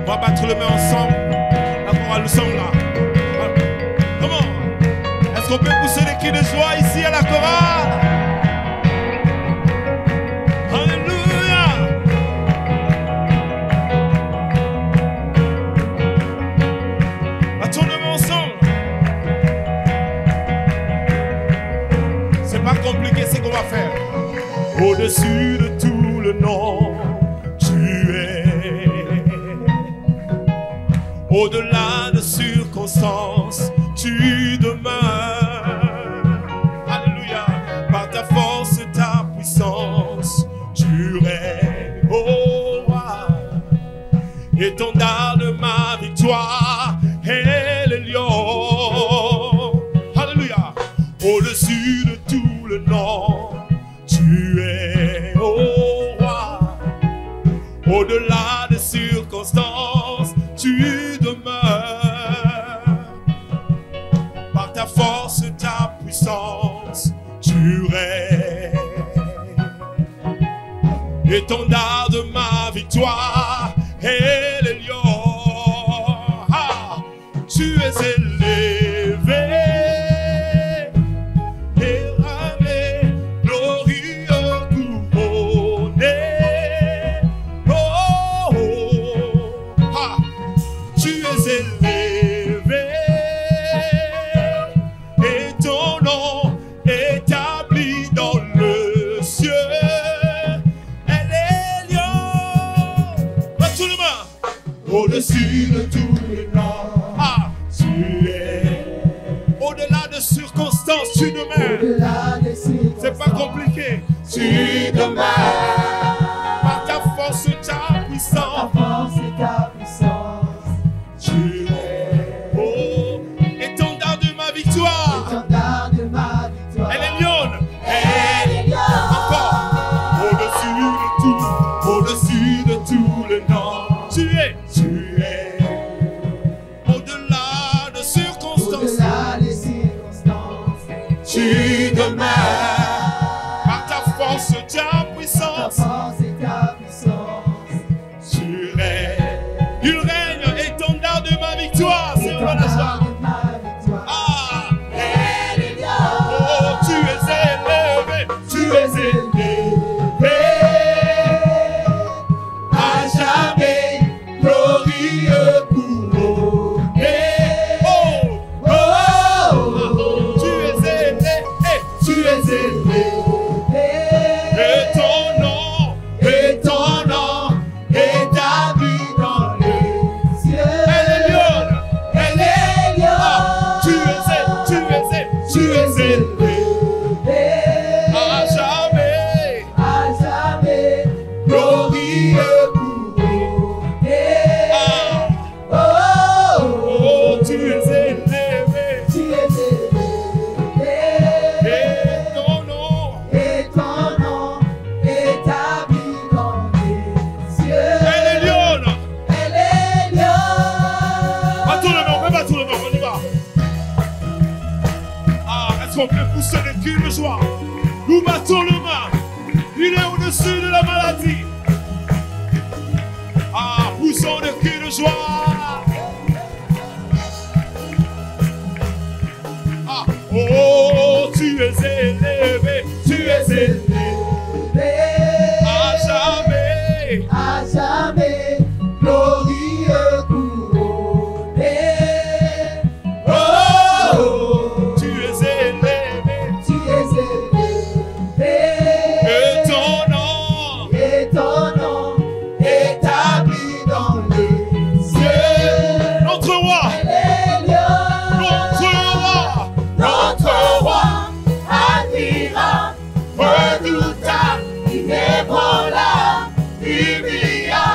On va battre les mains ensemble. La chorale, nous sommes là. Comment? Est-ce qu'on peut pousser des cris de joie ici à la chorale? Alléluia. Battons les mains ensemble. C'est pas compliqué ce qu'on va faire. Au-dessus de tout le nom, tu es. Au-delà de circonstances, tu demeures. Alléluia. Par ta force et ta puissance, tu règnes. Oh, roi. Étendard de ma victoire est le lion. Alléluia. Au-dessus de tout le nom, tu es, oh roi. Au-delà des circonstances, tu demeures. Par ta force et ta puissance, tu règnes. Étendard de ma victoire et le lion. Ah, tu es élevé. Au-dessus de tous les noms, ah, tu es. Au-delà de circonstances, tu demeures. C'est pas compliqué. Tu demeures. Par ta force et ta puissance. Tu es. Oh, étendard de ma victoire. Elle est lionne. Encore. Au-dessus de tous les noms. Tu es. Au-delà des circonstances, tu demeures. Par ta force et ta puissance, tu règnes. Il règne, étendard de ma victoire. C'est pour la joie. Ah, oh, tu es élevé. Tu es élevé. À jamais. Glorieux couronné. Oh, oh, oh, tu es élevé, tu es élevé. Et ton nom établi dans les cieux. Elle est lionne, elle est lionne. Ah, tu es élevé, à jamais, glorieux. On peut pousser des cris de joie. Nous battons le main. Il est au-dessus de la maladie. Ah, poussons des cris de joie. Ah, oh, tu es élevé. Tu es élevé. À jamais, glorieux couronné. Redoutable, inébranlable, immuable.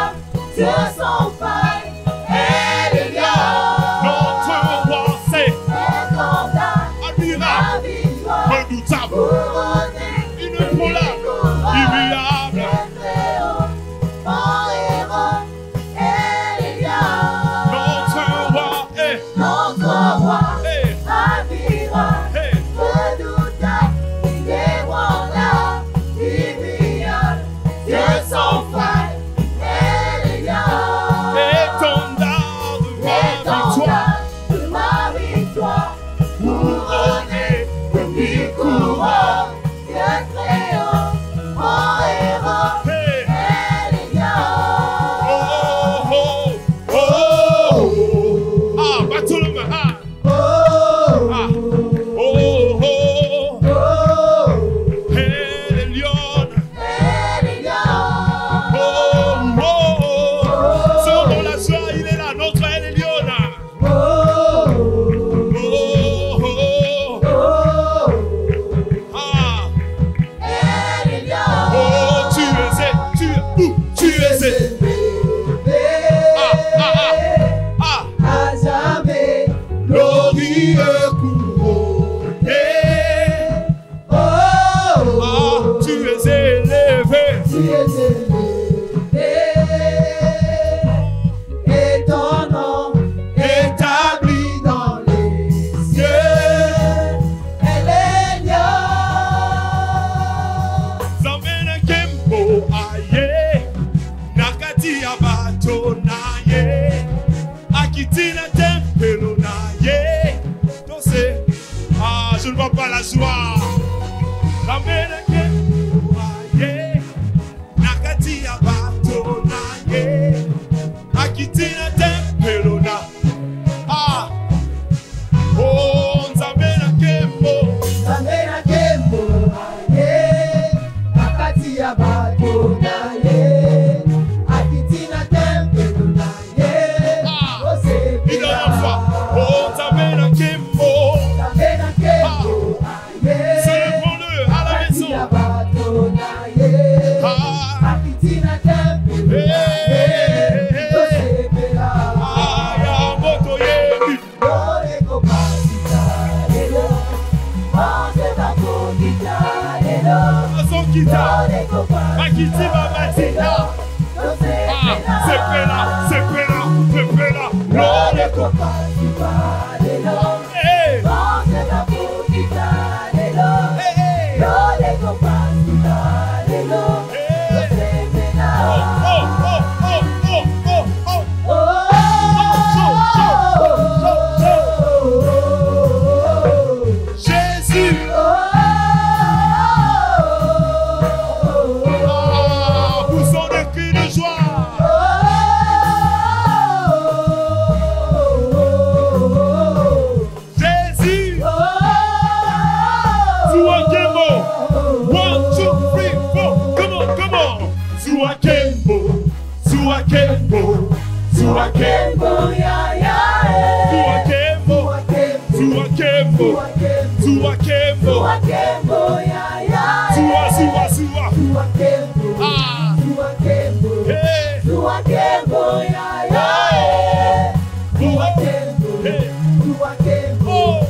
la joie. Zambé Kembo, aye. Nakati ya bato na ye. Akitina tempelona. Ah. Oh, Zambé Kembo. Zambé Kembo, aye. Nakati ya bato na ye. Akitina tempelona ye. Ah. Une dernière fois. Oh, Zambé Kembo. Zambé Kembo, aye. Célébrons-le à la maison. Ah. Akitina tempelona ye. Aya moto yebi. Azokita. Makiti babatina. Ah, c'est pela, c'est pela, c'est pela. Lole kopa. Hey. Jésus. Poussons des cris de joie. Jésus. Suakembo. 1, 2, 3, 4. Come on, come on. Suakembo. Suakembo. Suakembo. Suakembo. Suakembo. Sua, sua, sua. Ah. Hey. Hey. Oh.